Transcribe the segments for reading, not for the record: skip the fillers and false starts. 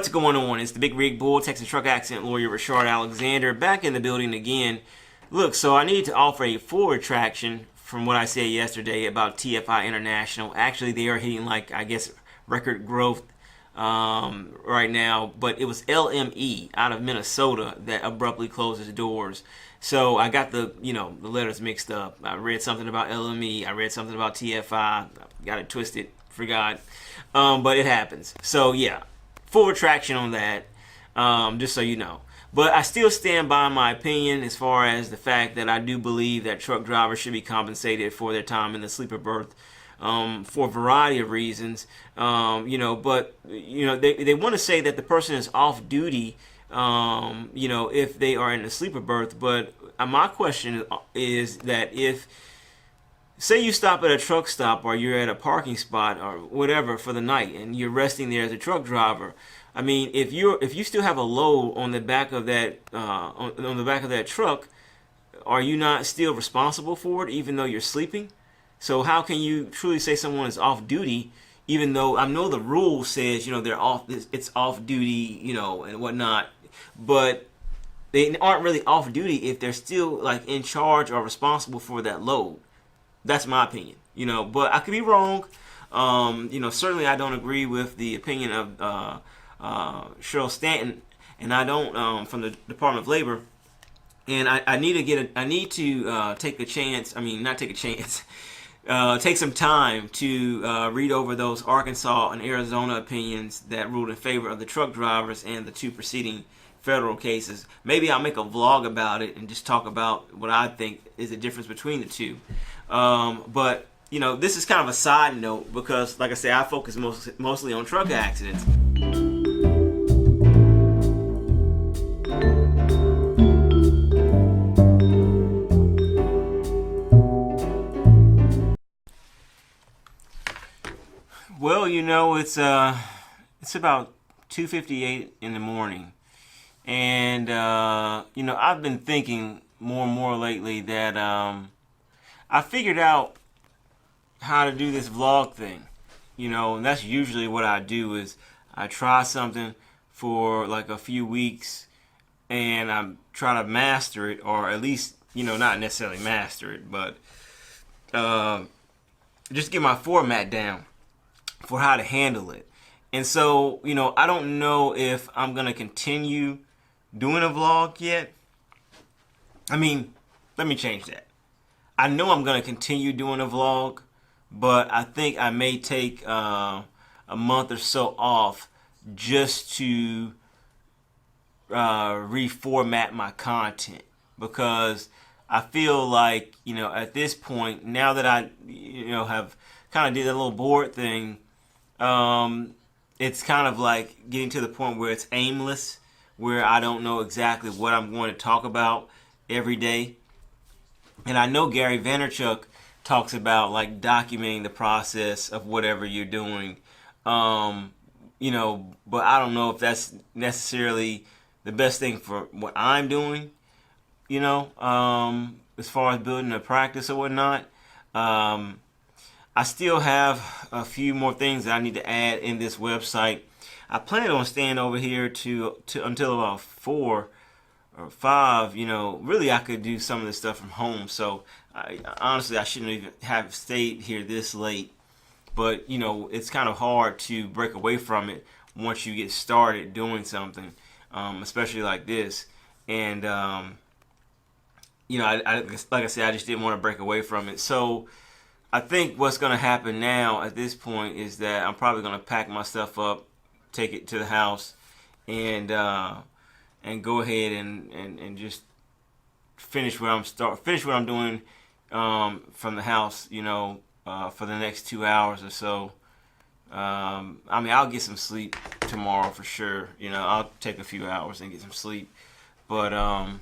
What's going on? It's the Big Rig Bull, Texas truck accident lawyer Reshard Alexander, back in the building again. Look, so I need to offer a full retraction from what I said yesterday about TFI International. Actually, they are hitting, like, I guess, record growth right now, but it was LME out of Minnesota that abruptly closed its doors. So I got the letters mixed up. I read something about LME, I read something about TFI, got it twisted, forgot, but it happens. So yeah, full retraction on that, just so you know. But I still stand by my opinion as far as the fact that I do believe that truck drivers should be compensated for their time in the sleeper berth, for a variety of reasons. But they want to say that the person is off duty, if they are in the sleeper berth. But my question is that if, say you stop at a truck stop or you're at a parking spot or whatever for the night and you're resting there as a truck driver, I mean, if you still have a load on the back of that on the back of that truck, are you not still responsible for it even though you're sleeping? So how can you truly say someone is off duty, even though I know the rule says they're off, it's off duty, and whatnot, but they aren't really off duty if they're still like in charge or responsible for that load. That's my opinion, but I could be wrong. Certainly I don't agree with the opinion of Cheryl Stanton, and I don't from the Department of Labor. And I need to take a chance. I mean, not take a chance. Take some time to read over those Arkansas and Arizona opinions that ruled in favor of the truck drivers and the two preceding federal cases. Maybe I'll make a vlog about it and just talk about what I think is the difference between the two. But this is kind of a side note because, like I say, I focus mostly on truck accidents. Well, it's about 2:58 in the morning, and I've been thinking more and more lately that I figured out how to do this vlog thing, and that's usually what I do is I try something for like a few weeks, and I try to master it, or at least not necessarily master it, but just get my format down for how to handle it. And so, I don't know if I'm going to continue doing a vlog yet. I mean, let me change that. I know I'm going to continue doing a vlog, but I think I may take a month or so off just to reformat my content, because I feel like, at this point, now that I, have kind of did a little board thing, it's kind of like getting to the point where it's aimless, where I don't know exactly what I'm going to talk about every day. And I know Gary Vaynerchuk talks about like documenting the process of whatever you're doing, but I don't know if that's necessarily the best thing for what I'm doing, as far as building a practice or whatnot. I still have a few more things that I need to add in this website. I plan on staying over here to until about 4 or 5. Really I could do some of this stuff from home. So honestly, I shouldn't even have stayed here this late. But it's kind of hard to break away from it once you get started doing something, especially like this. And like I said, I just didn't want to break away from it. So I think what's going to happen now at this point is that I'm probably going to pack my stuff up, take it to the house, and go ahead and just finish what I'm doing from the house, for the next 2 hours or so. I mean, I'll get some sleep tomorrow for sure. I'll take a few hours and get some sleep. But I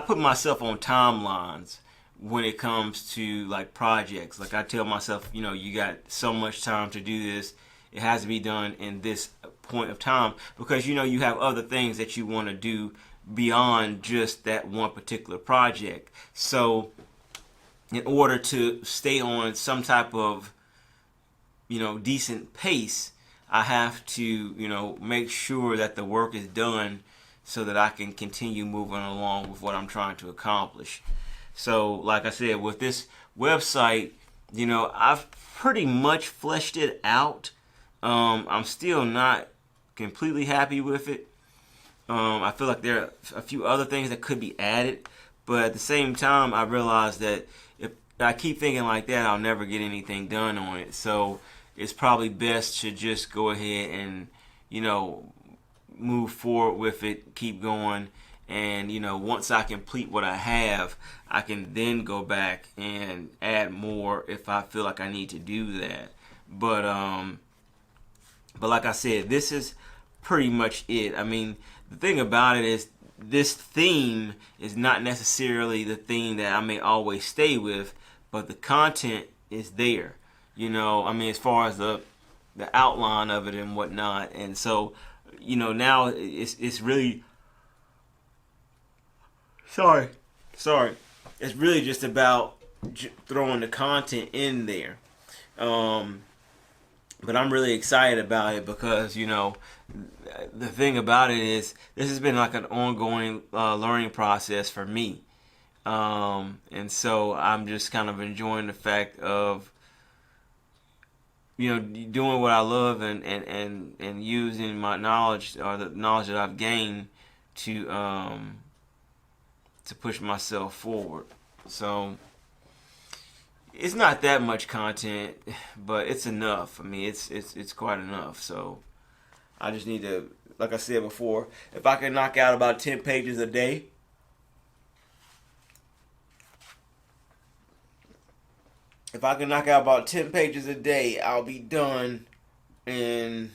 put myself on timelines when it comes to like projects. Like I tell myself, you got so much time to do this. It has to be done in this point of time, because you have other things that you want to do beyond just that one particular project. So in order to stay on some type of decent pace, I have to, make sure that the work is done so that I can continue moving along with what I'm trying to accomplish. So, like I said, with this website, I've pretty much fleshed it out. I'm still not completely happy with it. I feel like there are a few other things that could be added, but at the same time, I realize that if I keep thinking like that, I'll never get anything done on it. So it's probably best to just go ahead and, move forward with it, keep going, and once I complete what I have, I can then go back and add more if I feel like I need to do that. But like I said, this is pretty much it. I mean, the thing about it is this theme is not necessarily the theme that I may always stay with, but the content is there. I mean, as far as the outline of it and whatnot, and so now it's really sorry, it's really just about throwing the content in there. But I'm really excited about it because the thing about it is this has been like an ongoing learning process for me, and so I'm just kind of enjoying the fact of doing what I love and using my knowledge or the knowledge that I've gained to push myself forward. So it's not that much content, but it's enough. I mean, it's quite enough. So I just need to, like I said before, if I can knock out about 10 pages a day, I'll be done in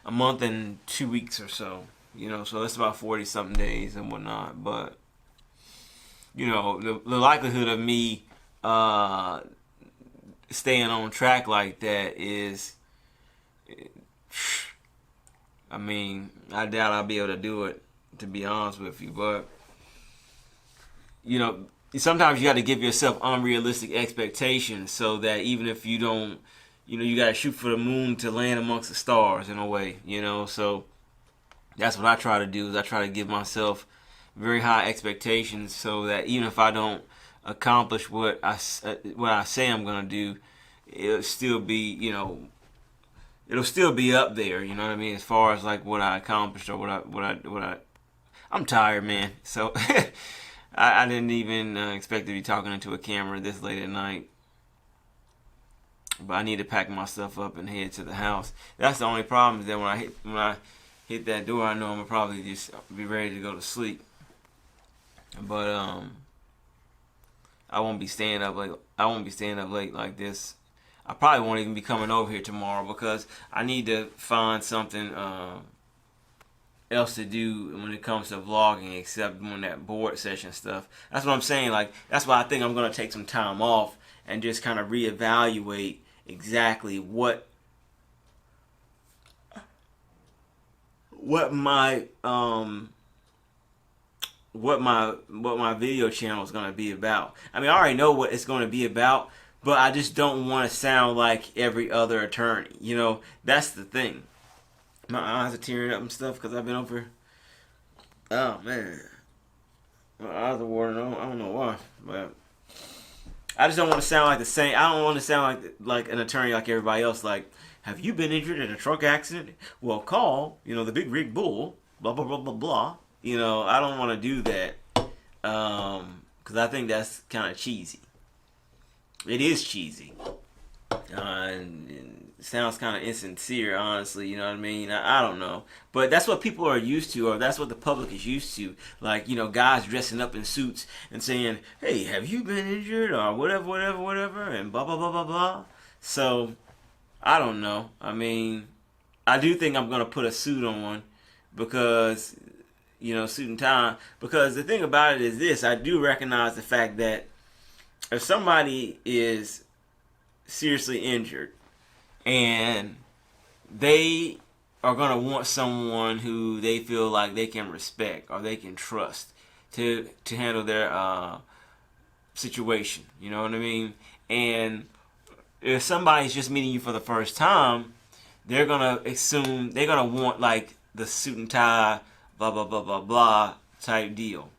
a month and 2 weeks or so. So that's about 40 something days and whatnot. But the likelihood of me staying on track like that is, I mean, I doubt I'll be able to do it, to be honest with you. But sometimes you got to give yourself unrealistic expectations so that even if you don't, you got to shoot for the moon to land amongst the stars in a way, So that's what I try to do, is I try to give myself very high expectations so that even if I don't accomplish what I say I'm going to do, it'll still be, it'll still be up there, you know what I mean, as far as like what I accomplished or I'm tired, man. So I didn't even expect to be talking into a camera this late at night. But I need to pack my stuff up and head to the house. That's the only problem, is that when I hit that door, I know I'm gonna probably just be ready to go to sleep. But I won't be staying up late. Like this. I probably won't even be coming over here tomorrow because I need to find something else to do when it comes to vlogging, except doing that board session stuff. That's what I'm saying. Like, that's why I think I'm gonna take some time off and just kind of reevaluate exactly what my video channel is gonna be about. I mean, I already know what it's gonna be about, but I just don't want to sound like every other attorney. That's the thing. My eyes are tearing up and stuff because I've been over. Oh man, my eyes are watering. I don't know why, but I just don't want to sound like the same. I don't want to sound like an attorney like everybody else. Like, have you been injured in a truck accident? Well, call the Big Rig Bull. Blah blah blah blah blah. I don't want to do that because I think that's kind of cheesy. It is cheesy. And it sounds kind of insincere, honestly. You know what I mean? I don't know, but that's what people are used to, or that's what the public is used to. Like, guys dressing up in suits and saying, "Hey, have you been injured?" or whatever, and blah blah blah blah blah. So I don't know. I mean, I do think I'm gonna put a suit on because suit and tie. Because the thing about it is this: I do recognize the fact that if somebody is seriously injured and they are going to want someone who they feel like they can respect or they can trust to handle their situation, you know what I mean? And if somebody's just meeting you for the first time, they're gonna assume, they're gonna want like the suit and tie, blah blah blah blah blah type deal.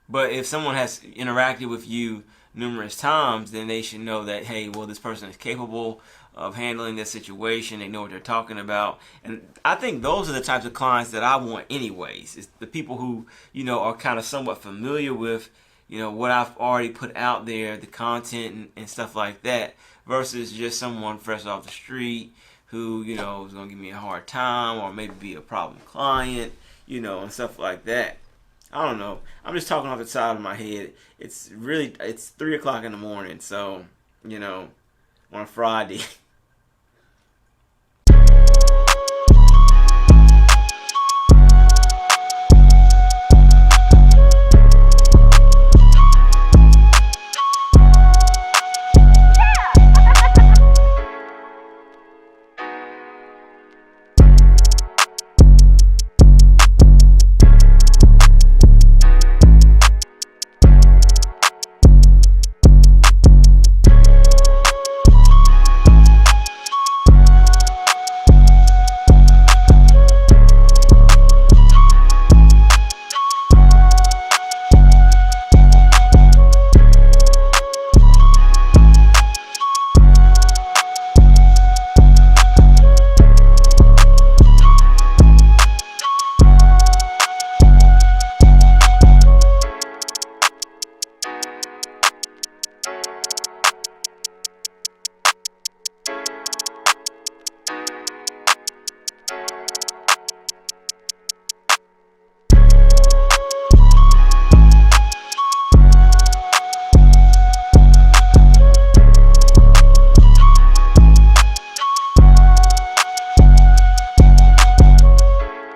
But if someone has interacted with you numerous times, then they should know that, hey, well, this person is capable of handling this situation. They know what they're talking about. And I think those are the types of clients that I want anyways. It's the people who, are kind of somewhat familiar with, what I've already put out there, the content and stuff like that, versus just someone fresh off the street who, is going to give me a hard time or maybe be a problem client, and stuff like that. I don't know. I'm just talking off the side of my head. It's 3 o'clock in the morning, so, on a Friday.